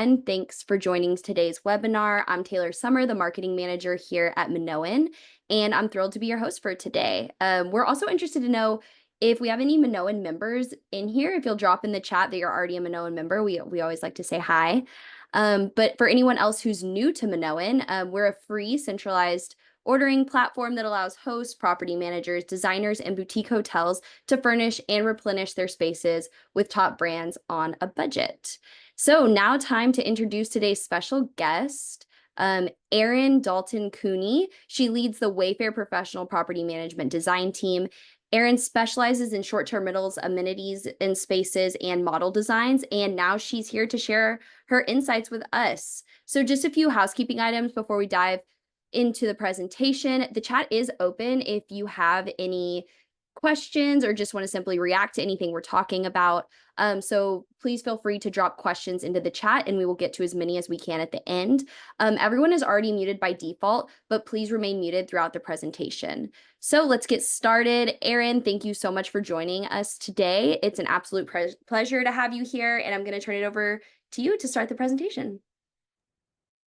And thanks for joining today's webinar. I'm Taylor Summer, the marketing manager here at Minoan, and I'm thrilled to be your host for today. We're also interested to know if we have any Minoan members in here. If you'll drop in the chat that you're already a Minoan member, we always like to say hi. But for anyone else who's new to Minoan, we're a free centralized ordering platform that allows hosts, property managers, designers, and boutique hotels to furnish and replenish their spaces with top brands on a budget. So now time to introduce today's special guest, Erin Dalton-Cooney. She leads the Wayfair Professional Property Management Design Team. Erin specializes in short-term rentals, amenities and spaces, and model designs, and now she's here to share her insights with us. So just a few housekeeping items before we dive into the presentation. The chat is open if you have any questions or just want to simply react to anything we're talking about. So please feel free to drop questions into the chat and we will get to as many as we can at the end. Everyone is already muted by default, but please remain muted throughout the presentation. So let's get started. Erin, thank you so much for joining us today. It's an absolute pleasure to have you here, and I'm going to turn it over to you to start the presentation.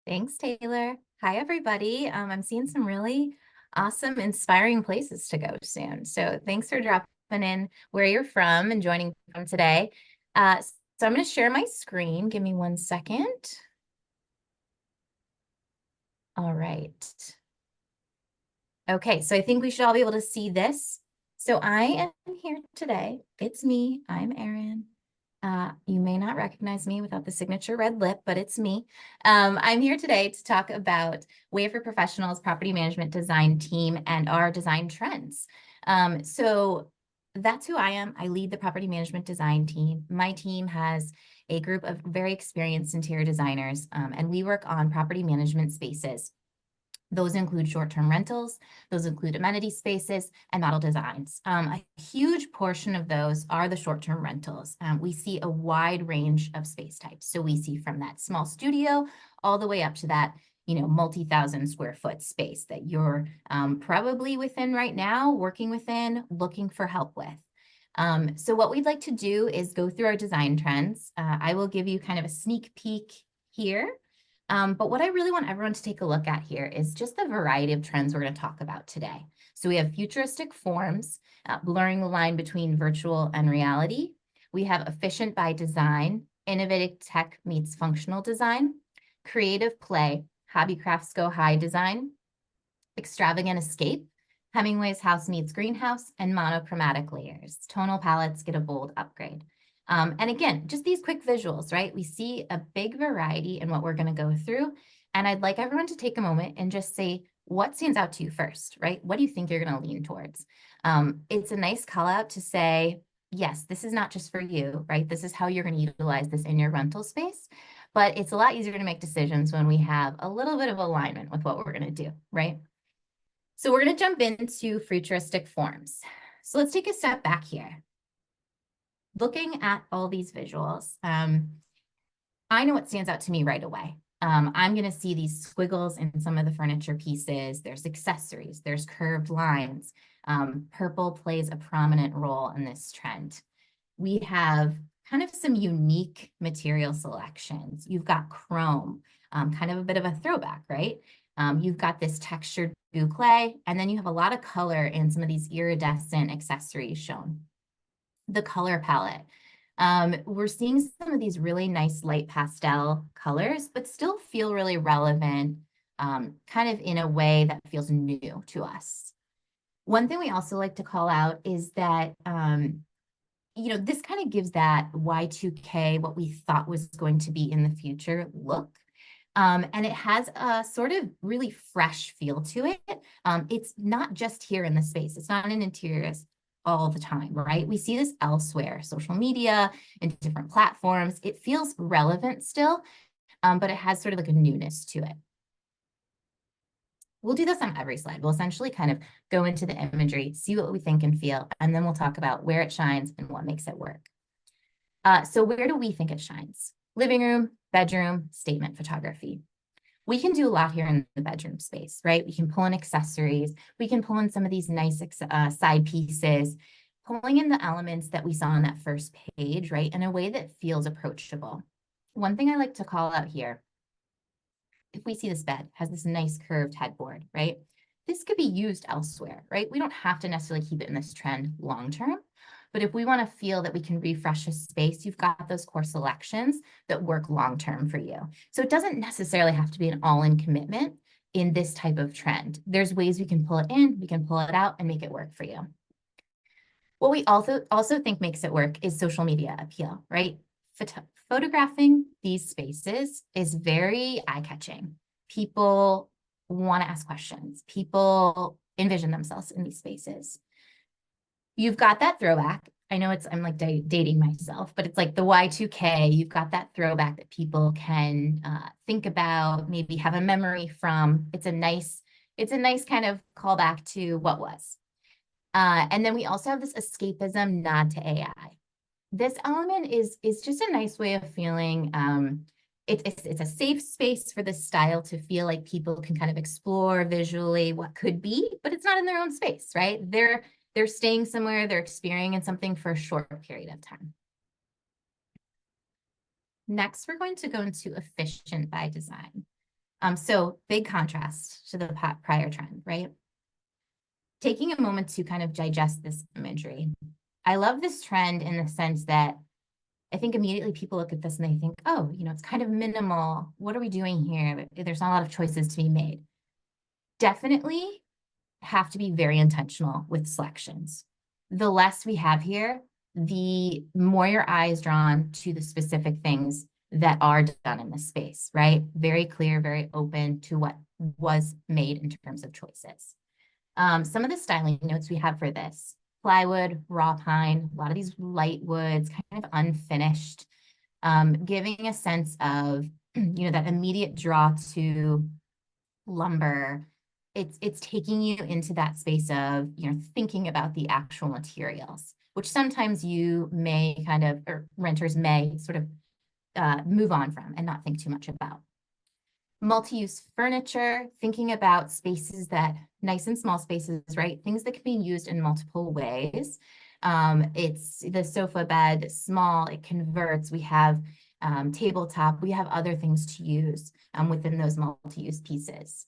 Thanks, Taylor. Hi, everybody. I'm seeing some really awesome, inspiring places to go soon. So thanks for dropping in where you're from and joining from today. So I'm going to share my screen. Give me 1 second. All right. Okay, so I think we should all be able to see this. So I am here today. It's me. I'm Erin. You may not recognize me without the signature red lip, but it's me. I'm here today to talk about Wayfair Professionals Property Management Design Team and our design trends. So that's who I am. I lead the property management design team. My team has a group of very experienced interior designers, and we work on property management spaces. Those include short-term rentals, those include amenity spaces, and model designs. A huge portion of those are the short-term rentals. We see a wide range of space types. So we see from that small studio all the way up to that, multi-thousand square foot space that you're probably within right now, working within, looking for help with. So what we'd like to do is go through our design trends. I will give you kind of a sneak peek here. But what I really want everyone to take a look at here is just the variety of trends we're going to talk about today. So we have futuristic forms, blurring the line between virtual and reality. We have efficient by design, innovative tech meets functional design, creative play, hobby crafts go high design, extravagant escape, Hemingway's house meets greenhouse, and monochromatic layers. Tonal palettes get a bold upgrade. And again, just these quick visuals, right? We see a big variety in what we're going to go through. And I'd like everyone to take a moment and just say, what stands out to you first, right? What do you think you're going to lean towards? It's a nice call out to say, yes, this is not just for you, right? This is how you're going to utilize this in your rental space. But it's a lot easier to make decisions when we have a little bit of alignment with what we're going to do, right? So we're going to jump into futuristic forms. So let's take a step back here. Looking at all these visuals, I know what stands out to me right away. I'm going to see these squiggles in some of the furniture pieces. There's accessories, there's curved lines. Purple plays a prominent role in this trend. We have kind of some unique material selections. You've got chrome, kind of a bit of a throwback, right? You've got this textured boucle, and then you have a lot of color in some of these iridescent accessories shown. The color palette. We're seeing some of these really nice light pastel colors, but still feel really relevant, kind of in a way that feels new to us. One thing we also like to call out is that, this kind of gives that Y2K, what we thought was going to be in the future look. And it has a sort of really fresh feel to it. It's not just here in the space. It's not an interiors all the time, right? We see this elsewhere, social media and different platforms. It feels relevant still, but it has sort of like a newness to it. We'll do this on every slide. We'll essentially kind of go into the imagery, see what we think and feel, and then we'll talk about where it shines and what makes it work. So where do we think it shines? Living room, bedroom, statement photography. We can do a lot here in the bedroom space, right? We can pull in accessories. We can pull in some of these nice side pieces, pulling in the elements that we saw on that first page, right? In a way that feels approachable. one thing I like to call out here, if we see this bed has this nice curved headboard, right? This could be used elsewhere, right? We don't have to necessarily keep it in this trend long term, but if we want to feel that we can refresh a space, you've got those core selections that work long term for you. So it doesn't necessarily have to be an all-in commitment in this type of trend. There's ways we can pull it in, we can pull it out and make it work for you. What we also think makes it work is social media appeal, right? Photographing these spaces is very eye-catching. People want to ask questions. People envision themselves in these spaces. You've got that throwback. I know I'm like dating myself, but it's like the Y2K. You've got that throwback that people can think about, maybe have a memory from. It's a nice kind of callback to what was. And then we also have this escapism nod to AI. This element is just a nice way of feeling it's a safe space for this style to feel like people can kind of explore visually what could be, but it's not in their own space, right? They're staying somewhere, they're experiencing something for a short period of time. Next, we're going to go into efficient by design. So big contrast to the prior trend, right? Taking a moment to kind of digest this imagery. I love this trend in the sense that I think immediately people look at this and they think, oh, it's kind of minimal. What are we doing here? There's not a lot of choices to be made. Definitely have to be very intentional with selections. The less we have here, the more your eye is drawn to the specific things that are done in this space, right? Very clear, very open to what was made in terms of choices. Some of the styling notes we have for this: plywood, raw pine, a lot of these light woods, kind of unfinished, giving a sense of, that immediate draw to lumber. It's taking you into that space of, thinking about the actual materials, which sometimes you may or renters may sort of move on from and not think too much about. Multi-use furniture, thinking about spaces that, nice and small spaces, right? Things that can be used in multiple ways. It's the sofa bed, small, it converts. We have tabletop, we have other things to use within those multi-use pieces.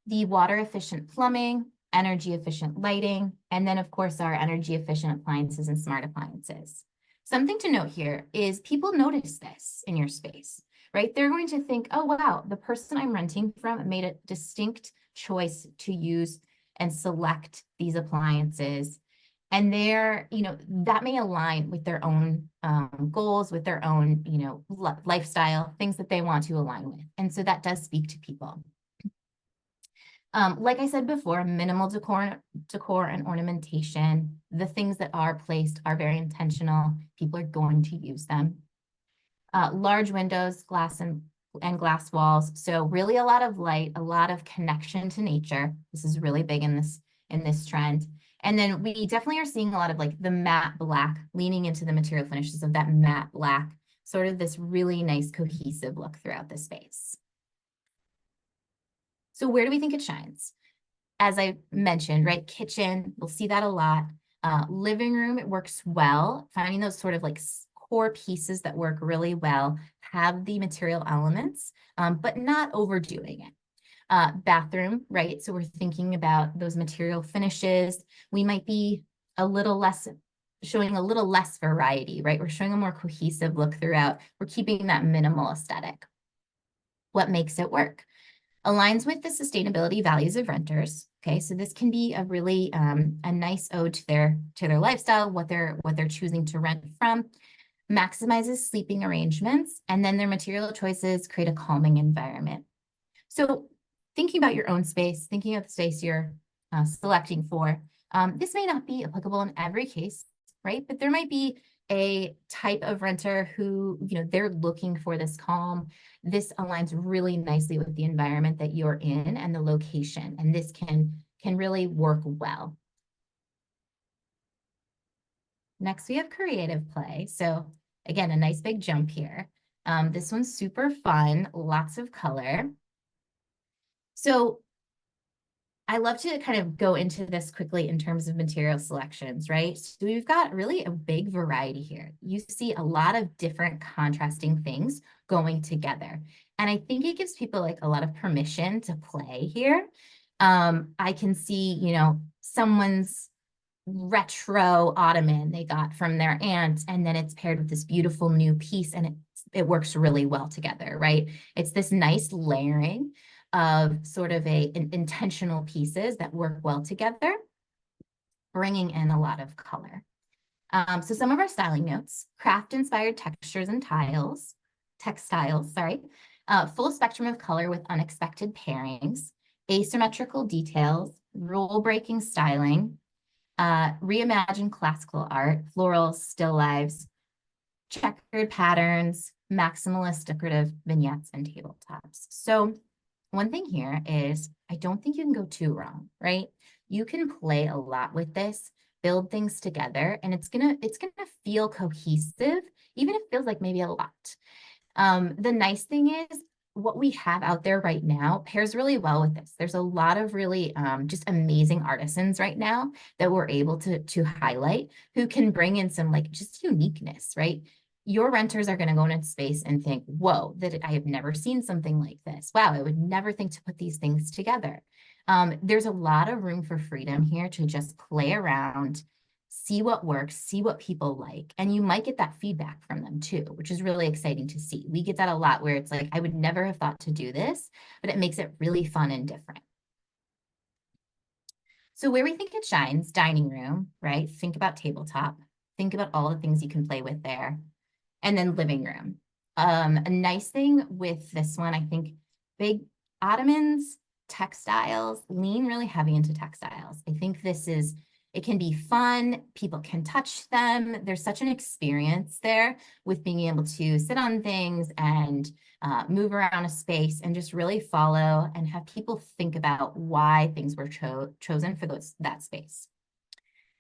The water efficient plumbing, energy efficient lighting, and then of course our energy efficient appliances and smart appliances. Something to note here is people notice this in your space, right? They're going to think, oh, wow, the person I'm renting from made a distinct choice to use and select these appliances. And that may align with their own goals, with their own, lifestyle, things that they want to align with. And so that does speak to people. Like I said before, minimal decor and ornamentation. The things that are placed are very intentional. People are going to use them. Large windows, glass and glass walls. So really a lot of light, a lot of connection to nature. This is really big in this trend. And then we definitely are seeing a lot of like the matte black, leaning into the material finishes of that matte black, sort of this really nice cohesive look throughout the space. So where do we think it shines? As I mentioned, right? Kitchen, we'll see that a lot. Living room, it works well. Finding those sort of like core pieces that work really well, have the material elements, but not overdoing it. Bathroom, right? So we're thinking about those material finishes. We might be showing a little less variety, right? We're showing a more cohesive look throughout. We're keeping that minimal aesthetic. What makes it work? Aligns with the sustainability values of renters. Okay, so this can be a really a nice ode to their lifestyle, what they're choosing to rent from. Maximizes sleeping arrangements, and then their material choices create a calming environment. So thinking about your own space, thinking of the space you're selecting for, this may not be applicable in every case, right? But there might be a type of renter who, they're looking for this calm. This aligns really nicely with the environment that you're in and the location, and this can really work well. Next, we have creative play. So again, a nice big jump here. This one's super fun, lots of color. So I love to kind of go into this quickly in terms of material selections, right? So we've got really a big variety here. You see a lot of different contrasting things going together. And I think it gives people like a lot of permission to play here. I can see, you know, someone's retro ottoman they got from their aunt, and then it's paired with this beautiful new piece, and it works really well together, right? It's this nice layering of sort of intentional pieces that work well together, bringing in a lot of color. So some of our styling notes: craft-inspired textures and textiles, sorry, full spectrum of color with unexpected pairings, asymmetrical details, rule-breaking styling, reimagine classical art, florals, still lives, checkered patterns, maximalist decorative vignettes, and tabletops. So one thing here is I don't think you can go too wrong, right? You can play a lot with this, build things together, and it's gonna feel cohesive, even if it feels like maybe a lot. The nice thing is what we have out there right now pairs really well with this. There's a lot of really just amazing artisans right now that we're able to highlight, who can bring in some like just uniqueness, right? Your renters are going to go into space and think, whoa, that I have never seen something like this. Wow, I would never think to put these things together. There's a lot of room for freedom here to just play around, see what works, see what people like. And you might get that feedback from them too, which is really exciting to see. We get that a lot where it's like, I would never have thought to do this, but it makes it really fun and different. So where we think it shines, dining room, right? Think about tabletop. Think about all the things you can play with there. And then living room. A nice thing with this one, I think big ottomans, textiles, lean really heavy into textiles. I think it can be fun. People can touch them. There's such an experience there with being able to sit on things and move around a space and just really follow and have people think about why things were chosen for that space.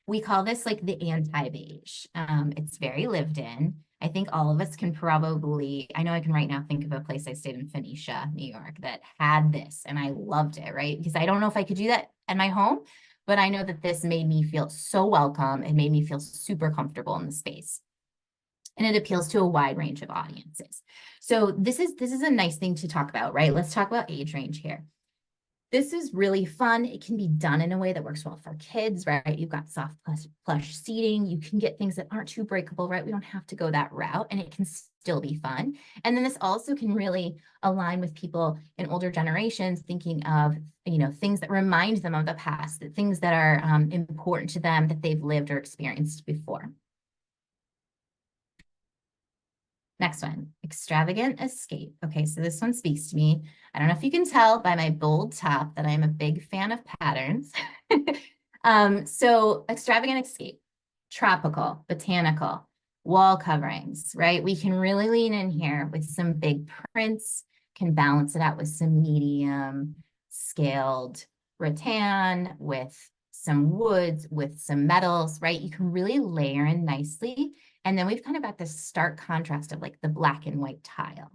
We call this like the anti-beige. It's very lived in. I think all of us can probably, I know I can right now think of a place I stayed in, Phoenicia, New York, that had this, and I loved it, right? Because I don't know if I could do that at my home, but I know that this made me feel so welcome. It made me feel super comfortable in the space. And it appeals to a wide range of audiences. So this is a nice thing to talk about, right? Let's talk about age range here. This is really fun. It can be done in a way that works well for kids, right? You've got soft plush seating. You can get things that aren't too breakable, right? We don't have to go that route, and it can still be fun. And then this also can really align with people in older generations thinking of, you know, things that remind them of the past, that things that are important to them that they've lived or experienced before. Next one, extravagant escape. Okay, so this one speaks to me. I don't know if you can tell by my bold top that I'm a big fan of patterns. So extravagant escape, tropical, botanical, wall coverings, right? We can really lean in here with some big prints, can balance it out with some medium scaled rattan, with some woods, with some metals, right? You can really layer in nicely. And then we've kind of got this stark contrast of like the black and white tile.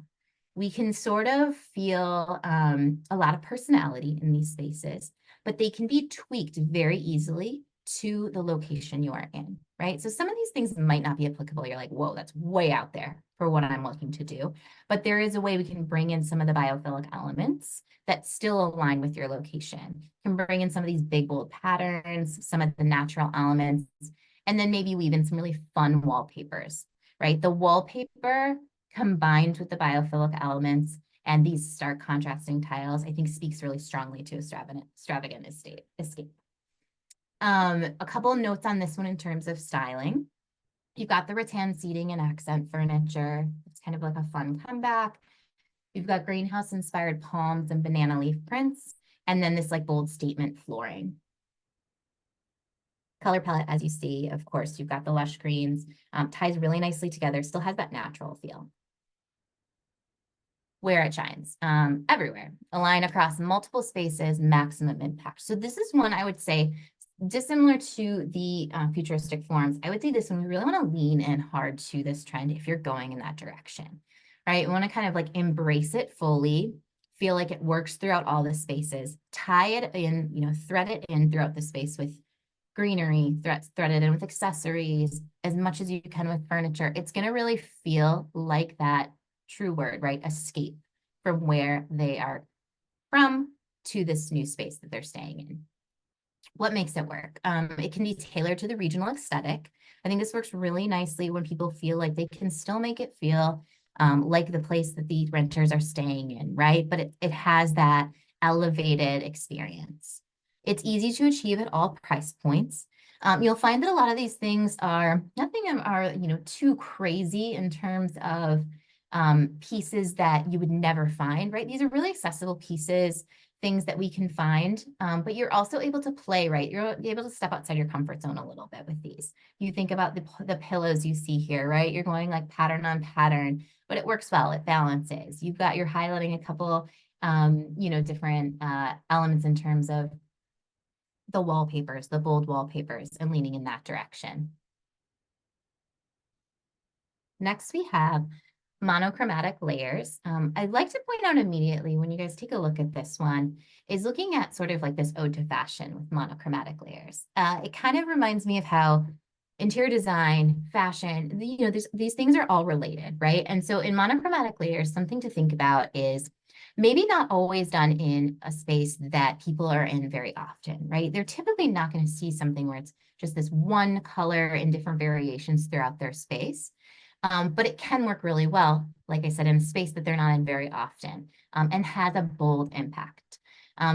We can sort of feel a lot of personality in these spaces, but they can be tweaked very easily to the location you are in, right? So some of these things might not be applicable. You're like, whoa, that's way out there for what I'm looking to do. But there is a way we can bring in some of the biophilic elements that still align with your location. You can bring in some of these big, bold patterns, some of the natural elements, and then maybe weave in some really fun wallpapers, right? The wallpaper combined with the biophilic elements and these stark contrasting tiles, I think speaks really strongly to extravagant escape. A couple of notes on this one in terms of styling. You've got the rattan seating and accent furniture. It's kind of like a fun comeback. You've got greenhouse-inspired palms and banana leaf prints, and then this like bold statement flooring. Color palette, as you see, of course, you've got the lush greens, ties really nicely together, still has that natural feel. Where it shines, everywhere, align across multiple spaces, maximum impact. So this is one I would say, dissimilar to the futuristic forms, I would say this one, we really want to lean in hard to this trend if you're going in that direction, right? We want to kind of like embrace it fully, feel like it works throughout all the spaces. Tie it in, thread it in throughout the space with greenery, thread it in with accessories, as much as you can with furniture. It's going to really feel like that true word, right? Escape from where they are from to this new space that they're staying in. What makes it work? It can be tailored to the regional aesthetic. I think this works really nicely when people feel like they can still make it feel like the place that the renters are staying in, right? But it has that elevated experience. It's easy to achieve at all price points. You'll find that a lot of these things are too crazy in terms of pieces that you would never find, right? These are really accessible pieces, things that we can find, but you're also able to play, right? You're able to step outside your comfort zone a little bit with these. You think about the pillows you see here, right? You're going like pattern on pattern, but it works well. It balances. You're highlighting a couple, different elements in terms of the wallpapers, the bold wallpapers, and leaning in that direction. Next, we have monochromatic layers. I'd like to point out immediately when you guys take a look at this one is looking at sort of like this ode to fashion with monochromatic layers. It kind of reminds me of how interior design, fashion, these things are all related, right? And so in monochromatic layers, something to think about is maybe not always done in a space that people are in very often, right? They're typically not going to see something where it's just this one color in different variations throughout their space. But it can work really well, like I said, in a space that they're not in very often, and has a bold impact.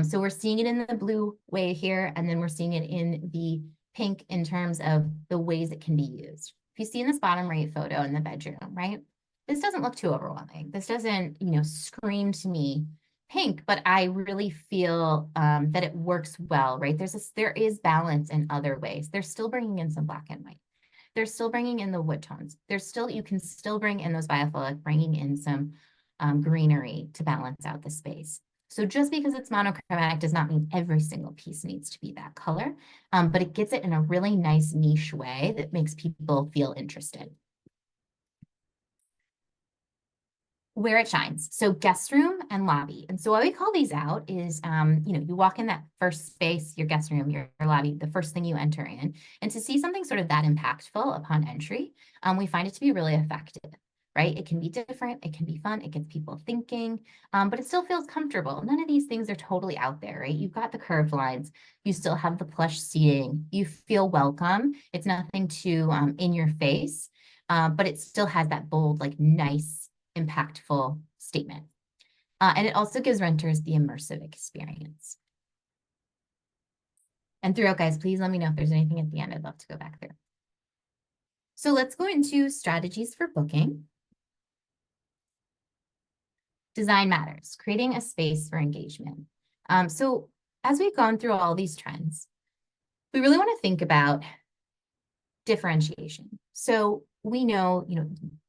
So we're seeing it in the blue way here, and then we're seeing it in the pink in terms of the ways it can be used. If you see in this bottom right photo in the bedroom, right? This doesn't look too overwhelming. This doesn't, scream to me pink, but I really feel that it works well, right? There is balance in other ways. They're still bringing in some black and white. They're still bringing in the wood tones. You can still bring in those biophilic, bringing in some greenery to balance out the space. So just because it's monochromatic does not mean every single piece needs to be that color, but it gets it in a really nice niche way that makes people feel interested. Where it shines. So guest room and lobby. And so what we call these out is, you walk in that first space, your guest room, your lobby, the first thing you enter in. And to see something sort of that impactful upon entry, we find it to be really effective, right? It can be different, it can be fun, it gets people thinking, but it still feels comfortable. None of these things are totally out there, right? You've got the curved lines, you still have the plush seating, you feel welcome. It's nothing too in your face, but it still has that bold, like nice, impactful statement. And it also gives renters the immersive experience. And throughout, guys, please let me know if there's anything at the end I'd love to go back through. So let's go into strategies for booking. Design matters, creating a space for engagement. So as we've gone through all these trends, we really want to think about differentiation. So we know,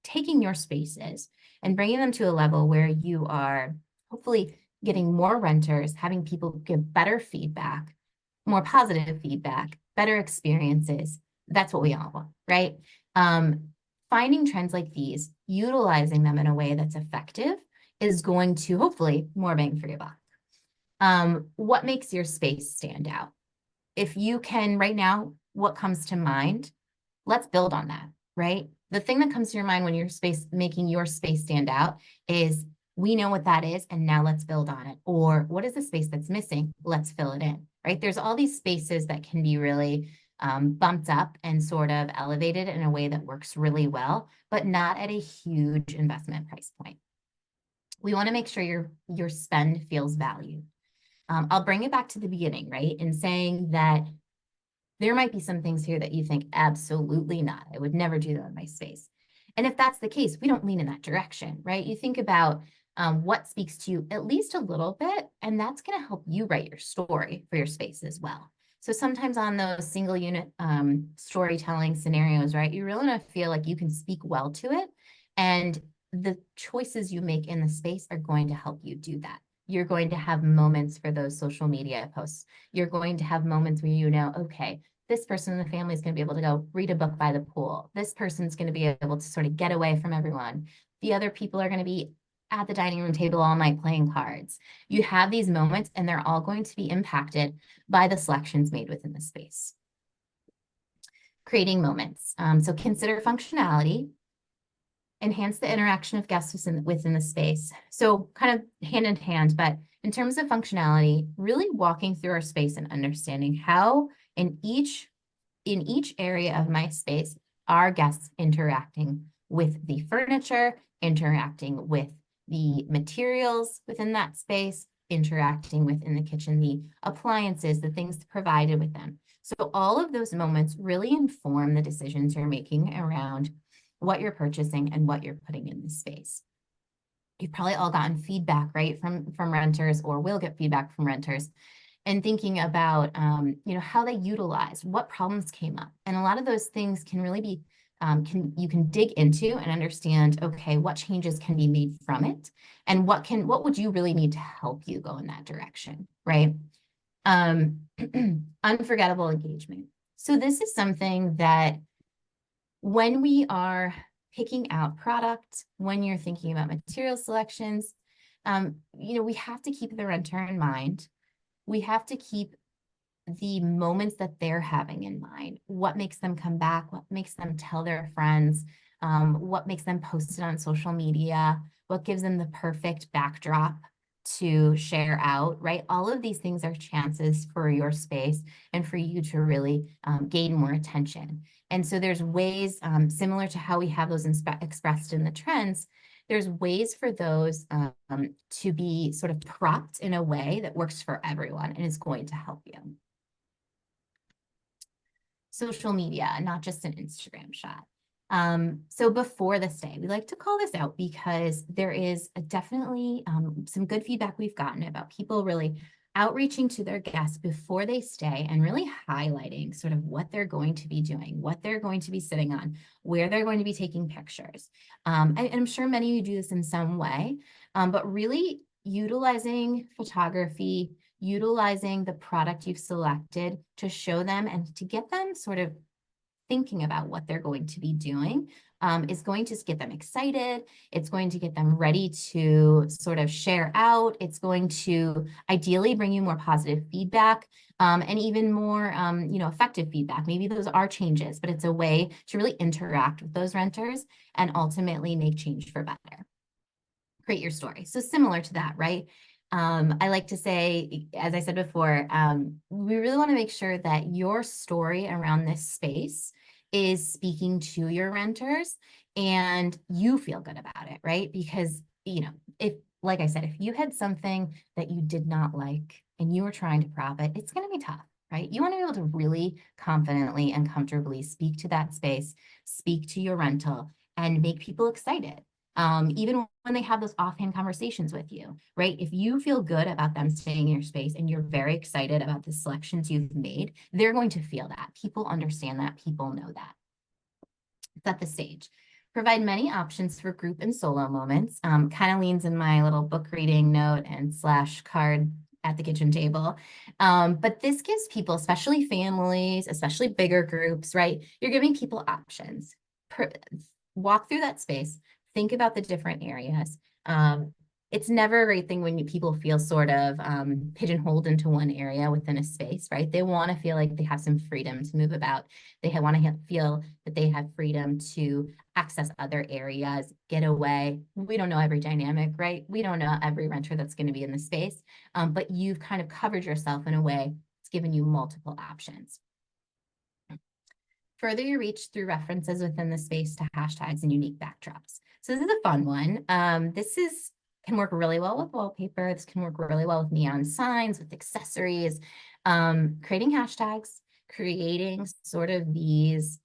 taking your spaces and bringing them to a level where you are hopefully getting more renters, having people give better feedback, more positive feedback, better experiences. That's what we all want, right? Finding trends like these, utilizing them in a way that's effective is going to hopefully more bang for your buck. What makes your space stand out? If you can right now, what comes to mind? Let's build on that, right? The thing that comes to your mind when you're making your space stand out is, we know what that is, and now let's build on it. Or what is the space that's missing? Let's fill it in, right? There's all these spaces that can be really bumped up and sort of elevated in a way that works really well, but not at a huge investment price point. We want to make sure your spend feels valued. I'll bring it back to the beginning, right? In saying that there might be some things here that you think, absolutely not. I would never do that in my space. And if that's the case, we don't lean in that direction, right? You think about what speaks to you at least a little bit, and that's going to help you write your story for your space as well. So sometimes on those single unit storytelling scenarios, right, you really want to feel like you can speak well to it. And the choices you make in the space are going to help you do that. You're going to have moments for those social media posts. You're going to have moments where okay, this person in the family is going to be able to go read a book by the pool. This person's going to be able to sort of get away from everyone. The other people are going to be at the dining room table all night playing cards. You have these moments, and they're all going to be impacted by the selections made within the space. Creating moments. So consider functionality, enhance the interaction of guests within the space. So kind of hand in hand, but in terms of functionality, really walking through our space and understanding how in each area of my space are guests interacting with the furniture, interacting with the materials within that space, interacting within the kitchen, the appliances, the things provided with them. So all of those moments really inform the decisions you're making around what you're purchasing and what you're putting in the space. You've probably all gotten feedback, right, from renters, or will get feedback from renters, and thinking about, how they utilized, what problems came up. And a lot of those things can really be, you can dig into and understand, okay, what changes can be made from it, and what would you really need to help you go in that direction, right? Unforgettable engagement. So this is something that when we are picking out product, when you're thinking about material selections, we have to keep the renter in mind. We have to keep the moments that they're having in mind. What makes them come back? What makes them tell their friends? What makes them post it on social media? What gives them the perfect backdrop to share out, right? All of these things are chances for your space and for you to really gain more attention. And so there's ways, similar to how we have those expressed in the trends, there's ways for those to be sort of propped in a way that works for everyone and is going to help you. Social media, not just an Instagram shot. So before the stay, we like to call this out because there is definitely some good feedback we've gotten about people really outreaching to their guests before they stay and really highlighting sort of what they're going to be doing, what they're going to be sitting on, where they're going to be taking pictures. I'm sure many of you do this in some way, but really utilizing photography, utilizing the product you've selected to show them and to get them sort of thinking about what they're going to be doing is going to get them excited. It's going to get them ready to sort of share out. It's going to ideally bring you more positive feedback and even more, effective feedback. Maybe those are changes, but it's a way to really interact with those renters and ultimately make change for better. Create your story. So similar to that, right? I like to say, as I said before, we really want to make sure that your story around this space is speaking to your renters and you feel good about it, right? Because, if, like I said, if you had something that you did not like and you were trying to prop it, it's going to be tough, right? You want to be able to really confidently and comfortably speak to that space, speak to your rental, and make people excited. Even when they have those offhand conversations with you, right? If you feel good about them staying in your space and you're very excited about the selections you've made, they're going to feel that. People understand that. People know that. Set the stage. Provide many options for group and solo moments. Kind of leans in my little book reading note and / card at the kitchen table. But this gives people, especially families, especially bigger groups, right? You're giving people options. Walk through that space. Think about the different areas. It's never a great thing when people feel sort of pigeonholed into one area within a space, right? They want to feel like they have some freedom to move about. They want to feel that they have freedom to access other areas, get away. We don't know every dynamic, right? We don't know every renter that's going to be in the space, but you've kind of covered yourself in a way that's given you multiple options. Further your reach through references within the space to hashtags and unique backdrops. So this is a fun one. Can work really well with wallpaper. This can work really well with neon signs, with accessories, creating hashtags, creating sort of these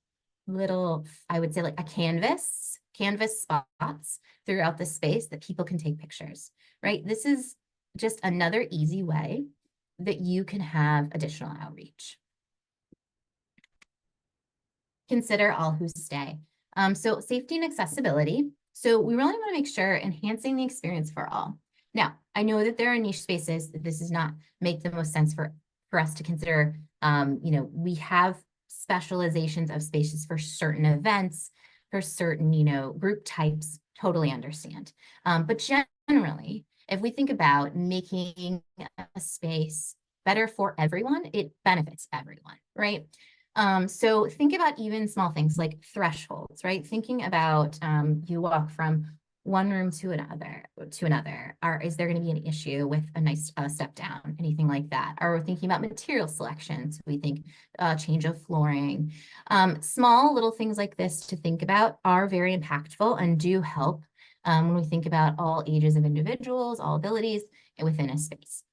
little, I would say like a canvas spots throughout the space that people can take pictures, right? This is just another easy way that you can have additional outreach. Consider all who stay. So safety and accessibility. So we really want to make sure enhancing the experience for all. Now, I know that there are niche spaces that this does not make the most sense for us to consider. We have specializations of spaces for certain events, for certain, group types, totally understand. But generally, if we think about making a space better for everyone, it benefits everyone, right? So think about even small things like thresholds, right? Thinking about you walk from one room to another, or is there going to be an issue with a nice step down, anything like that? Or we're thinking about material selections. We think change of flooring. Small little things like this to think about are very impactful and do help when we think about all ages of individuals, all abilities within a space.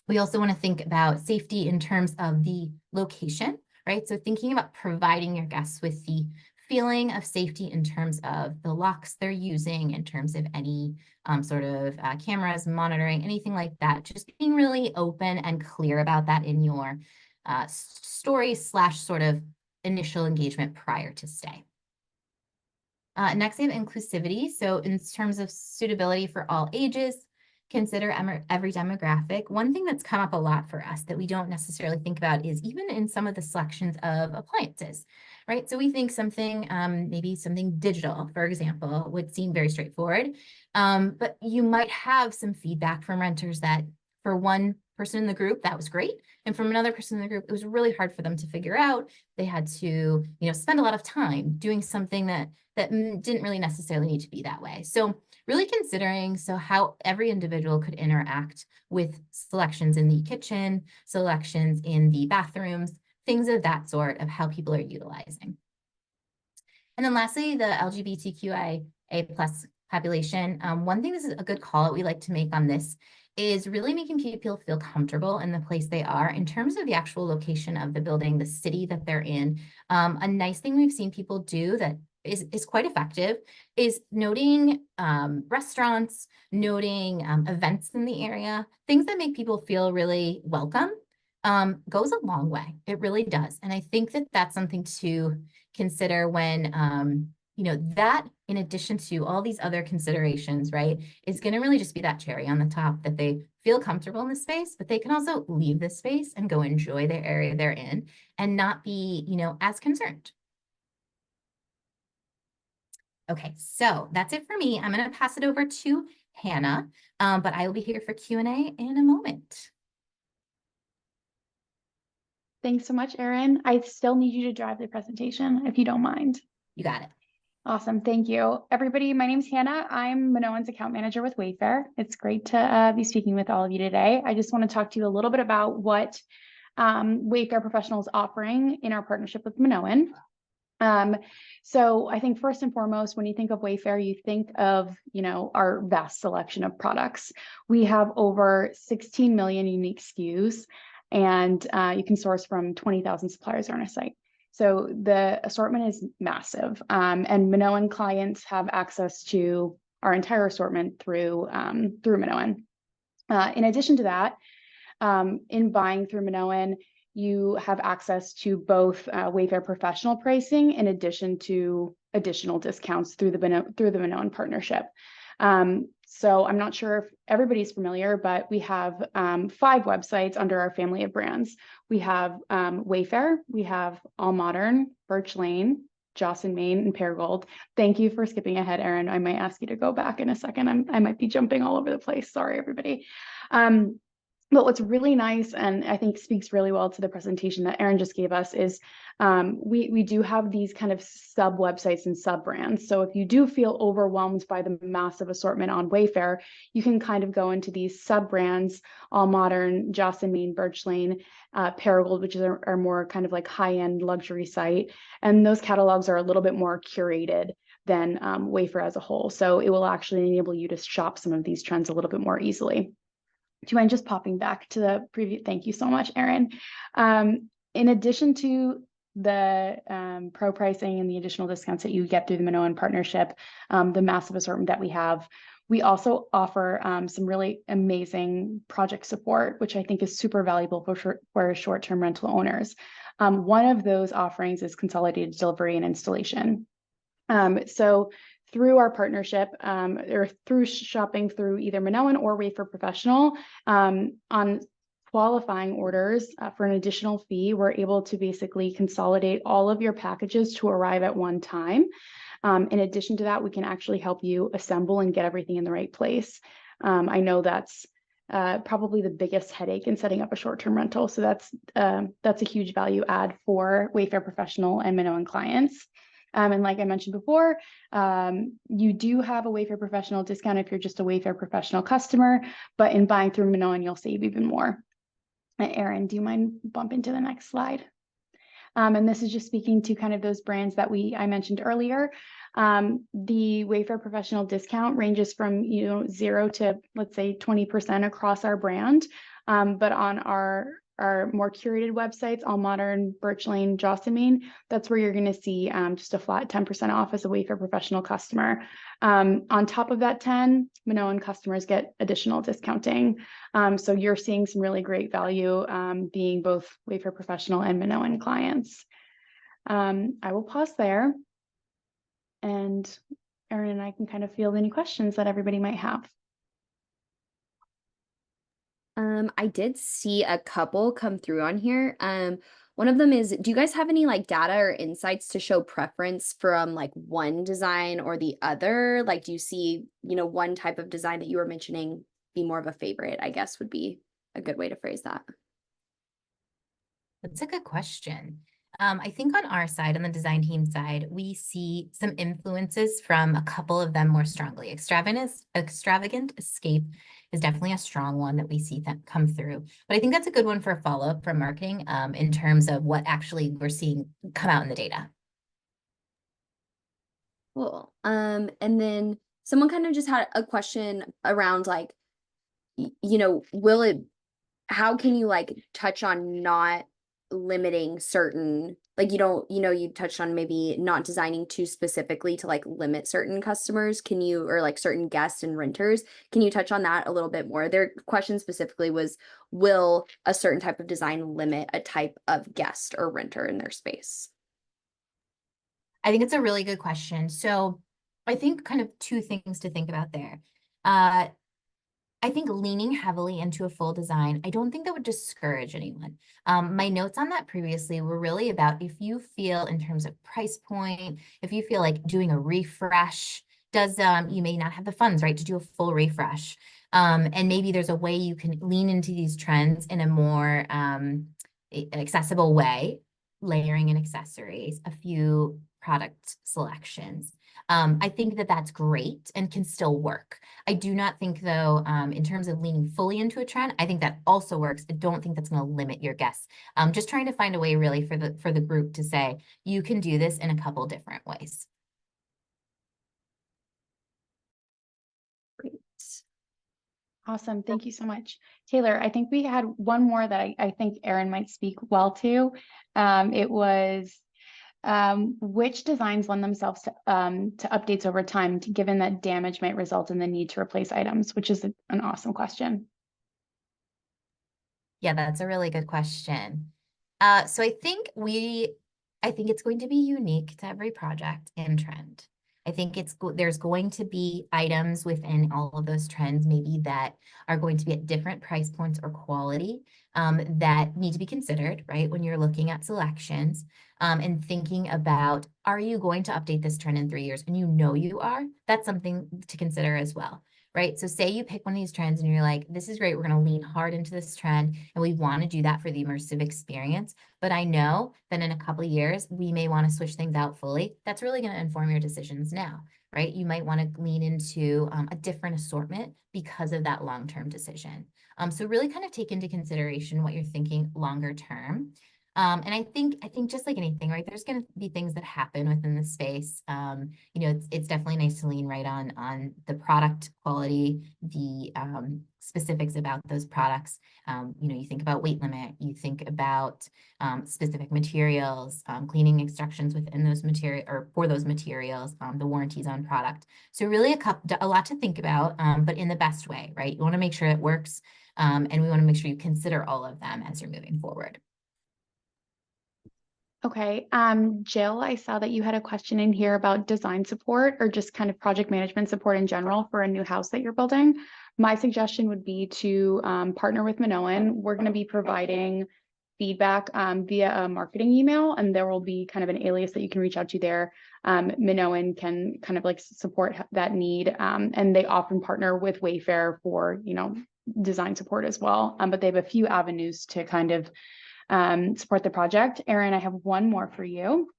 We also want to think about safety in terms of the location, right? So thinking about providing your guests with the feeling of safety in terms of the locks they're using, in terms of any sort of cameras, monitoring, anything like that, just being really open and clear about that in your story / sort of initial engagement prior to stay. Next, we have inclusivity. So in terms of suitability for all ages, consider every demographic. One thing that's come up a lot for us that we don't necessarily think about is even in some of the selections of appliances, right? So we think something, maybe something digital, for example, would seem very straightforward. But you might have some feedback from renters that for one person in the group, that was great. And from another person in the group, it was really hard for them to figure out. They had to, spend a lot of time doing something that didn't really necessarily need to be that way. So really considering how every individual could interact with selections in the kitchen, selections in the bathrooms, things of that sort of how people are utilizing. And then lastly, the LGBTQIA+ population. One thing this is a good call that we like to make on this is really making people feel comfortable in the place they are in terms of the actual location of the building, the city that they're in. A nice thing we've seen people do that is quite effective is noting restaurants, noting events in the area, things that make people feel really welcome. Goes a long way. It really does. And I think that that's something to consider when that in addition to all these other considerations, right, is going to really just be that cherry on the top, that they feel comfortable in the space, but they can also leave the space and go enjoy the area they're in and not be, as concerned. Okay, so that's it for me. I'm going to pass it over to Hannah, but I will be here for Q&A in a moment. Thanks so much, Erin. I still need you to drive the presentation, if you don't mind. You got it. Awesome. Thank you. Everybody, my name's Hannah. I'm Minoan's account manager with Wayfair. It's great to be speaking with all of you today. I just want to talk to you a little bit about what Wayfair Professional is offering in our partnership with Minoan. So I think first and foremost, when you think of Wayfair, you think of, our vast selection of products. We have over 16 million unique SKUs, and you can source from 20,000 suppliers on our site. So the assortment is massive, and Minoan clients have access to our entire assortment through Minoan. In addition to that, in buying through Minoan, you have access to both Wayfair Professional pricing in addition to additional discounts through the Minoan partnership. So I'm not sure if everybody's familiar, but we have 5 websites under our family of brands. We have Wayfair, we have All Modern, Birch Lane, Joss & Main, and Perigold. Thank you for skipping ahead, Erin. I might ask you to go back in a second. I might be jumping all over the place. Sorry, everybody. But what's really nice, and I think speaks really well to the presentation that Erin just gave us, is we do have these kind of sub websites and sub brands. So if you do feel overwhelmed by the massive assortment on Wayfair, you can kind of go into these sub brands: All Modern, Joss & Main, Birch Lane, Perigold, which is our more kind of like high-end luxury site. And those catalogs are a little bit more curated than Wayfair as a whole. So it will actually enable you to shop some of these trends a little bit more easily. Do you mind just popping back to the preview? Thank you so much, Erin. In addition to the pro pricing and the additional discounts that you get through the Minoan partnership, the massive assortment that we have, we also offer some really amazing project support, which I think is super valuable for short-term rental owners. One of those offerings is consolidated delivery and installation. So through our partnership, or through shopping through either Minoan or Wayfair Professional, on qualifying orders for an additional fee, we're able to basically consolidate all of your packages to arrive at one time. In addition to that, we can actually help you assemble and get everything in the right place. I know that's probably the biggest headache in setting up a short-term rental. So that's a huge value add for Wayfair Professional and Minoan clients. And like I mentioned before, you do have a Wayfair Professional discount if you're just a Wayfair Professional customer, but in buying through Minoan, you'll save even more. Erin, do you mind bumping to the next slide? And this is just speaking to kind of those brands that I mentioned earlier. The Wayfair Professional discount ranges from 0 to, let's say, 20% across our brand. But on our more curated websites, All Modern, Birch Lane, Jossamain, that's where you're going to see just a flat 10% off as a Wayfair Professional customer. On top of that 10, Minoan customers get additional discounting. So you're seeing some really great value being both Wayfair Professional and Minoan clients. I will pause there, and Erin and I can kind of field any questions that everybody might have. I did see a couple come through on here. One of them is, do you guys have any like data or insights to show preference from like one design or the other? Like, do you see, one type of design that you were mentioning be more of a favorite, I guess would be a good way to phrase that. That's a good question. I think on our side, on the design team side, we see some influences from a couple of them more strongly. Extravagant Escape is definitely a strong one that we see that come through. But I think that's a good one for a follow-up from marketing in terms of what actually we're seeing come out in the data. Cool. And then someone kind of just had a question around like, how can you like touch on not limiting certain, like you touched on maybe not designing too specifically to like limit certain customers. Or like certain guests and renters, can you touch on that a little bit more? Their question specifically was, will a certain type of design limit a type of guest or renter in their space? I think it's a really good question. So I think kind of two things to think about there. I think leaning heavily into a full design, I don't think that would discourage anyone. My notes on that previously were really about if you feel in terms of price point, if you feel like doing a refresh, you may not have the funds, right, to do a full refresh. And maybe there's a way you can lean into these trends in a more accessible way, layering in accessories, a few product selections. I think that that's great and can still work. I do not think, though, in terms of leaning fully into a trend, I think that also works. I don't think that's going to limit your guests. Just trying to find a way really for the group to say, you can do this in a couple different ways. Great. Awesome. Thank you so much. Taylor, I think we had one more that I think Erin might speak well to. It was, which designs lend themselves to updates over time, given that damage might result in the need to replace items, which is an awesome question. Yeah, that's a really good question. So I think it's going to be unique to every project and trend. I think there's going to be items within all of those trends, maybe that are going to be at different price points or quality that need to be considered, right, when you're looking at selections and thinking about, are you going to update this trend in 3 years? And you are, that's something to consider as well. Right. So say you pick one of these trends and you're like, this is great. We're going to lean hard into this trend and we want to do that for the immersive experience. But I know that in a couple of years, we may want to switch things out fully. That's really going to inform your decisions now, right? You might want to lean into a different assortment because of that long-term decision. So really kind of take into consideration what you're thinking longer term. And I think just like anything, right, there's going to be things that happen within the space. It's definitely nice to lean right on the product quality, the specifics about those products. You think about weight limit, you think about specific materials, cleaning instructions within those materials or for those materials, the warranties on product. So really a lot to think about, but in the best way, right? You want to make sure it works, and we want to make sure you consider all of them as you're moving forward. Okay. Jill, I saw that you had a question in here about design support or just kind of project management support in general for a new house that you're building. My suggestion would be to partner with Minoan. We're going to be providing feedback via a marketing email, and there will be kind of an alias that you can reach out to there. Minoan can kind of like support that need, and they often partner with Wayfair for, you know, design support as well. But they have a few avenues to kind of support the project. Erin, I have one more for you.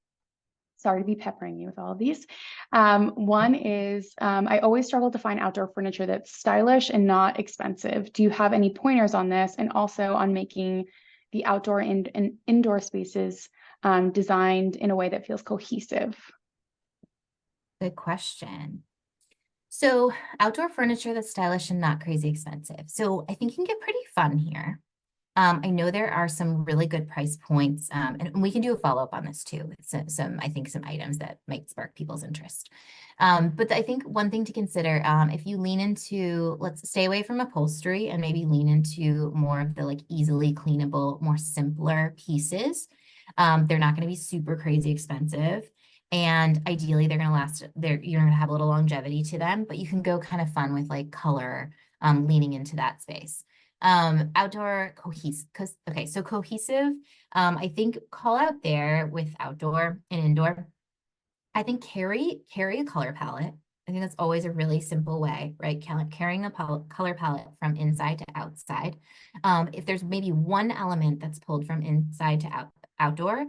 Sorry to be peppering you with all of these. One is I always struggle to find outdoor furniture that's stylish and not expensive. Do you have any pointers on this, and also on making the outdoor and indoor spaces designed in a way that feels cohesive? Good question. So outdoor furniture that's stylish and not crazy expensive. So I think you can get pretty fun here. I know there are some really good price points, and we can do a follow-up on this too. I think some items that might spark people's interest. But I think one thing to consider, if you lean into, let's stay away from upholstery and maybe lean into more of the like easily cleanable, more simpler pieces. They're not going to be super crazy expensive. And ideally, they're going to last, you're going to have a little longevity to them, but you can go kind of fun with like color, leaning into that space. Outdoor cohesive, okay, so cohesive, I think call out there with outdoor and indoor. I think carry a color palette. I think that's always a really simple way, right? Carrying a color palette from inside to outside. If there's maybe one element that's pulled from inside to outdoor,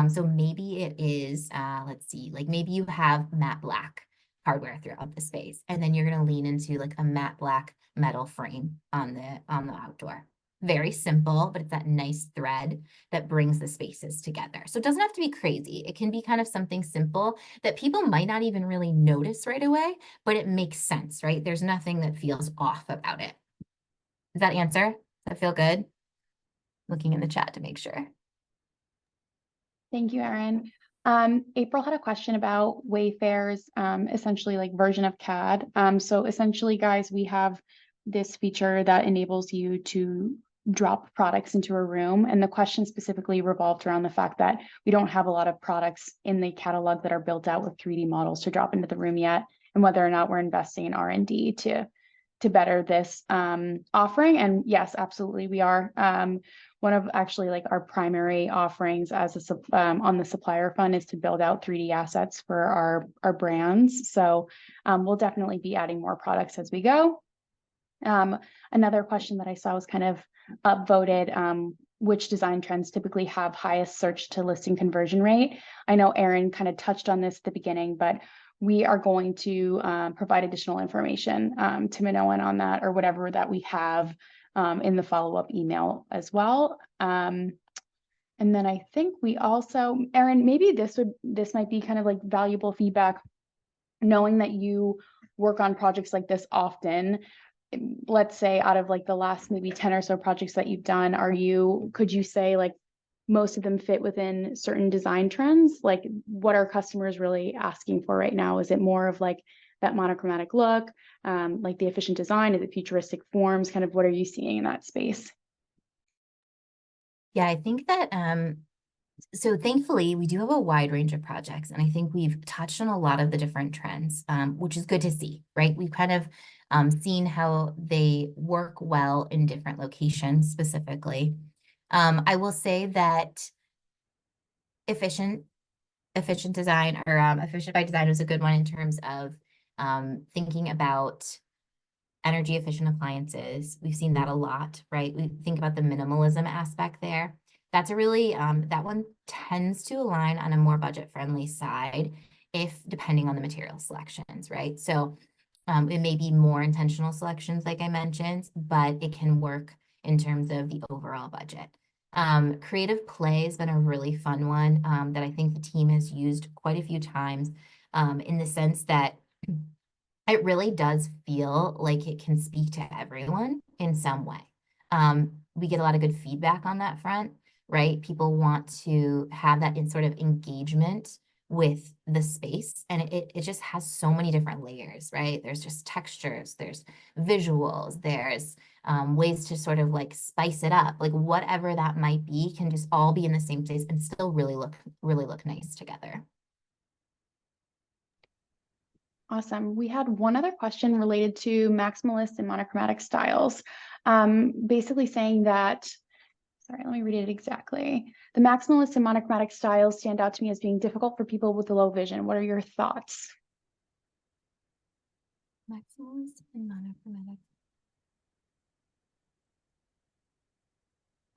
so maybe it is, let's see, like maybe you have matte black hardware throughout the space, and then you're going to lean into like a matte black metal frame on the outdoor. Very simple, but it's that nice thread that brings the spaces together. So it doesn't have to be crazy. It can be kind of something simple that people might not even really notice right away, but it makes sense, right? There's nothing that feels off about it. Does that answer? Does that feel good? Looking in the chat to make sure. Thank you, Erin. April had a question about Wayfair's essentially like version of CAD. So essentially, guys, we have this feature that enables you to drop products into a room. And the question specifically revolved around the fact that we don't have a lot of products in the catalog that are built out with 3D models to drop into the room yet, and whether or not we're investing in R&D to better this offering. And yes, absolutely, we are. One of actually like our primary offerings as a on the supplier fund is to build out 3D assets for our brands. So we'll definitely be adding more products as we go. Another question that I saw was kind of upvoted, which design trends typically have highest search to listing conversion rate. I know Erin kind of touched on this at the beginning, but we are going to provide additional information to Minoan on that, or whatever that we have in the follow-up email as well. And then I think we also, Erin, maybe this might be kind of like valuable feedback, knowing that you work on projects like this often. Let's say out of like the last maybe 10 or so projects that you've done, could you say like most of them fit within certain design trends? Like what are customers really asking for right now? Is it more of like that monochromatic look, like the efficient design? Is it futuristic forms? Kind of what are you seeing in that space? Yeah, I think that so thankfully we do have a wide range of projects, and I think we've touched on a lot of the different trends, which is good to see, right? We've kind of seen how they work well in different locations specifically. I will say that efficient design, or efficient by design, was a good one in terms of thinking about energy efficient appliances. We've seen that a lot, right? We think about the minimalism aspect there. That's a really, that one tends to align on a more budget friendly side, if depending on the material selections, right? So it may be more intentional selections, like I mentioned, but it can work in terms of the overall budget. Creative play has been a really fun one that I think the team has used quite a few times, in the sense that it really does feel like it can speak to everyone in some way. We get a lot of good feedback on that front, right? People want to have that in sort of engagement with the space, and it just has so many different layers, right? There's just textures, there's visuals, there's ways to sort of like spice it up, like whatever that might be can just all be in the same place and still really look nice together. Awesome. We had one other question related to maximalist and monochromatic styles. Basically saying that Sorry, let me read it exactly. The maximalist and monochromatic styles stand out to me as being difficult for people with low vision. What are your thoughts? Maximalist and monochromatic.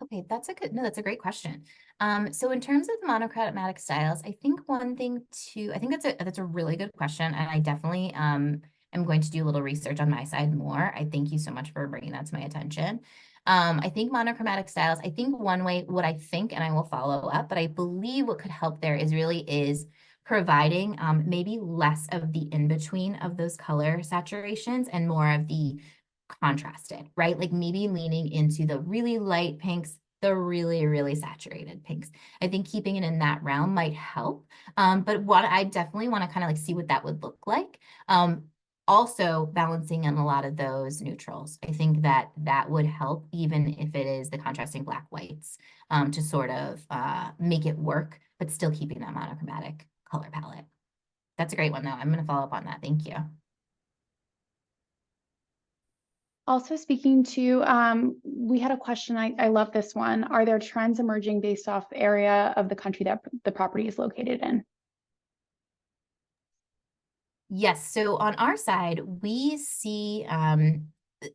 Okay, that's a great question. So in terms of monochromatic styles, I think one thing I think that's a really good question, and I definitely am going to do a little research on my side more. I thank you so much for bringing that to my attention. I think monochromatic styles, I think one way, what I think, and I will follow up, but I believe what could help there is providing maybe less of the in-between of those color saturations and more of the contrasted, right? Like maybe leaning into the really light pinks, the really, really saturated pinks. I think keeping it in that realm might help. But what I definitely want to kind of like see what that would look like. Also balancing in a lot of those neutrals. I think that would help, even if it is the contrasting black whites, to sort of make it work, but still keeping that monochromatic color palette. That's a great one though. I'm going to follow up on that. Thank you. Also speaking to, we had a question, I love this one. Are there trends emerging based off the area of the country that the property is located in? Yes, so on our side, we see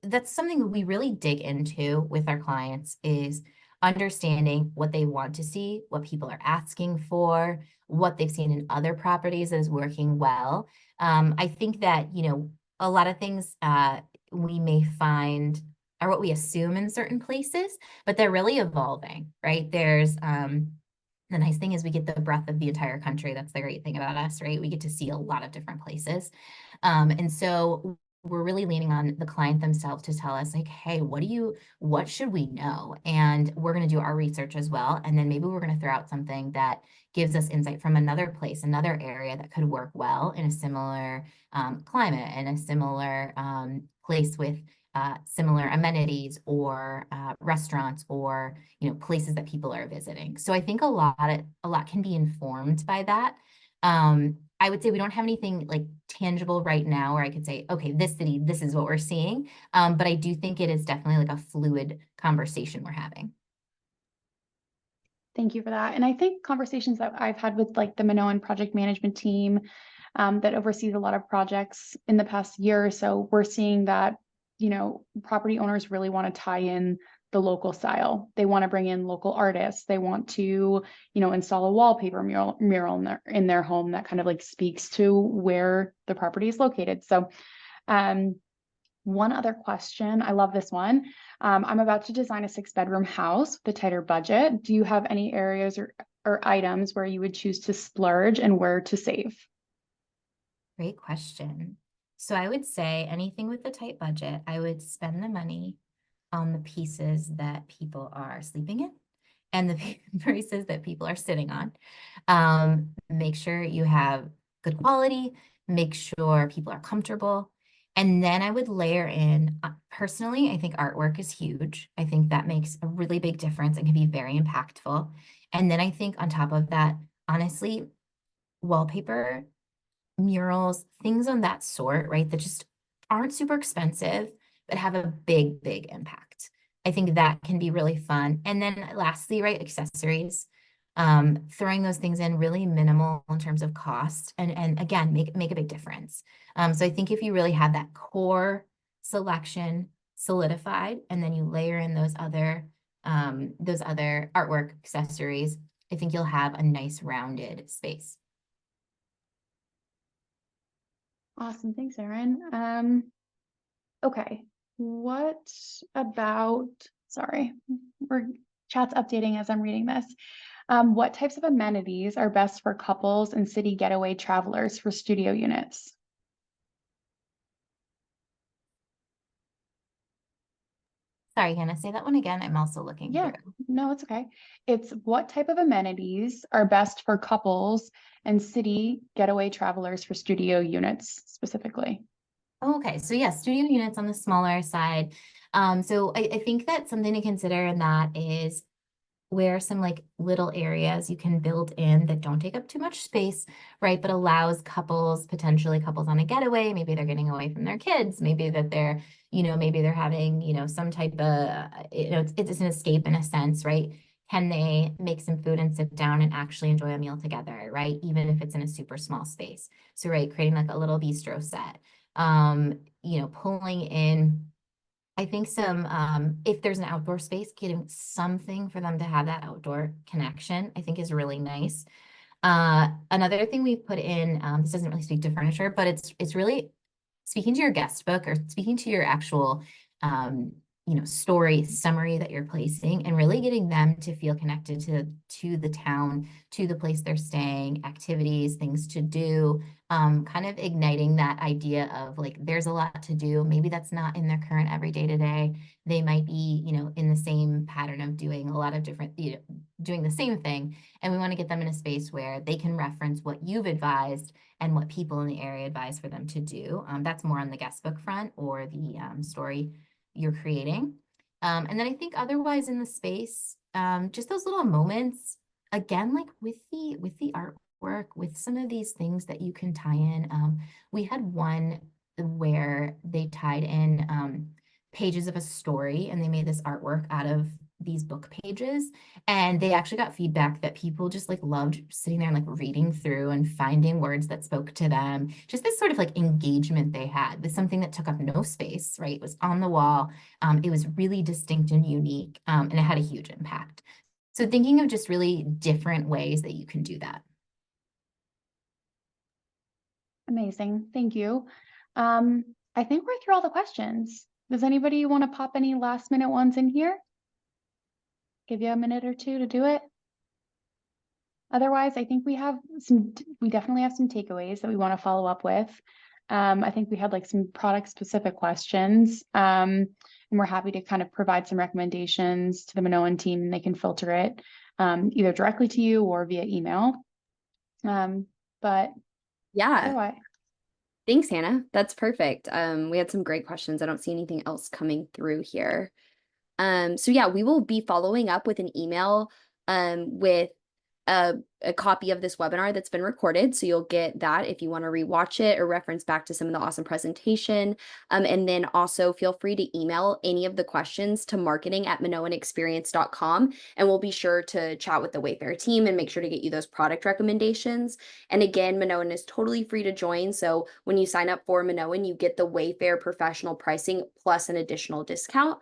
that's something we really dig into with our clients is understanding what they want to see, what people are asking for, what they've seen in other properties that is working well. I think that, you know, a lot of things we may find are what we assume in certain places, but they're really evolving, right? There's the nice thing is we get the breadth of the entire country. That's the great thing about us, right? We get to see a lot of different places. And so we're really leaning on the client themselves to tell us like, hey, what should we know? And we're going to do our research as well. And then maybe we're going to throw out something that gives us insight from another place, another area that could work well in a similar climate and a similar place with similar amenities or restaurants or places that people are visiting. So I think a lot can be informed by that. I would say we don't have anything like tangible right now where I could say, okay, this city, this is what we're seeing. But I do think it is definitely like a fluid conversation we're having. Thank you for that. And I think conversations that I've had with like the Minoan project management team that oversees a lot of projects in the past year or so, we're seeing that property owners really want to tie in the local style. They want to bring in local artists. They want to, install a wallpaper mural in their home that kind of like speaks to where the property is located. So, one other question. I love this one. I'm about to design a 6-bedroom house with a tighter budget. Do you have any areas or items where you would choose to splurge and where to save? Great question. So I would say anything with a tight budget, I would spend the money on the pieces that people are sleeping in and the pieces that people are sitting on. Make sure you have good quality, make sure people are comfortable. And then I would layer in, personally, I think artwork is huge. I think that makes a really big difference and can be very impactful. And then I think on top of that, honestly, wallpaper, murals, things on that sort, right? That just aren't super expensive, but have a big, big impact. I think that can be really fun. And then lastly, right, accessories. Throwing those things in really minimal in terms of cost and again, make a big difference. So I think if you really have that core selection solidified and then you layer in those other artwork accessories, I think you'll have a nice rounded space. Awesome. Thanks, Erin. Okay. What about, sorry, chat's updating as I'm reading this. What types of amenities are best for couples and city getaway travelers for studio units? Sorry, Hannah, say that one again. I'm also looking Yeah, through. no, it's okay. It's what type of amenities are best for couples and city getaway travelers for studio units specifically? Okay, so yeah, studio units on the smaller side. So I think that something to consider in that is where some like little areas you can build in that don't take up too much space, right? But allows couples, potentially couples on a getaway, maybe they're getting away from their kids, maybe that they're, maybe they're having, some type of, it's an escape in a sense, right? Can they make some food and sit down and actually enjoy a meal together, right? Even if it's in a super small space. So, right, creating like a little bistro set, pulling in, I think if there's an outdoor space, getting something for them to have that outdoor connection, I think is really nice. Another thing we've put in, this doesn't really speak to furniture, but it's really speaking to your guest book or speaking to your actual, story summary that you're placing and really getting them to feel connected to the town, to the place they're staying, activities, things to do, kind of igniting that idea of like, there's a lot to do. Maybe that's not in their current everyday today. They might be, in the same pattern of doing a lot of different, doing the same thing. And we want to get them in a space where they can reference what you've advised and what people in the area advise for them to do. That's more on the guest book front or the story you're creating. And then I think otherwise in the space, just those little moments, again, like with the artwork, with some of these things that you can tie in. We had one where they tied in pages of a story and they made this artwork out of these book pages, and they actually got feedback that people just like loved sitting there and like reading through and finding words that spoke to them. Just this sort of like engagement they had with something that took up no space, right? It was on the wall. It was really distinct and unique, and it had a huge impact. So thinking of just really different ways that you can do that. Amazing. Thank you. I think we're through all the questions. Does anybody want to pop any last minute ones in here? Give you a minute or two to do it. Otherwise, I think we definitely have some takeaways that we want to follow up with. I think we had like some product specific questions, and we're happy to kind of provide some recommendations to the Minoan team, and they can filter it either directly to you or via email. But Yeah. otherwise, Thanks, Hannah. That's perfect. We had some great questions. I don't see anything else coming through here. So yeah, we will be following up with an email with a copy of this webinar that's been recorded. So you'll get that if you want to rewatch it or reference back to some of the awesome presentation. And then also feel free to email any of the questions to marketing@minoanexperience.com. And we'll be sure to chat with the Wayfair team and make sure to get you those product recommendations. And again, Minoan is totally free to join. So when you sign up for Minoan, you get the Wayfair professional pricing plus an additional discount.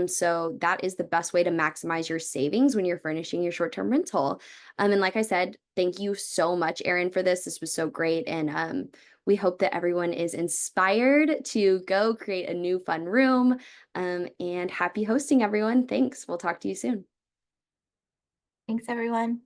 So that is the best way to maximize your savings when you're furnishing your short-term rental. And like I said, thank you so much, Erin, for this. This was so great. And we hope that everyone is inspired to go create a new fun room. And happy hosting, everyone. Thanks. We'll talk to you soon. Thanks, everyone.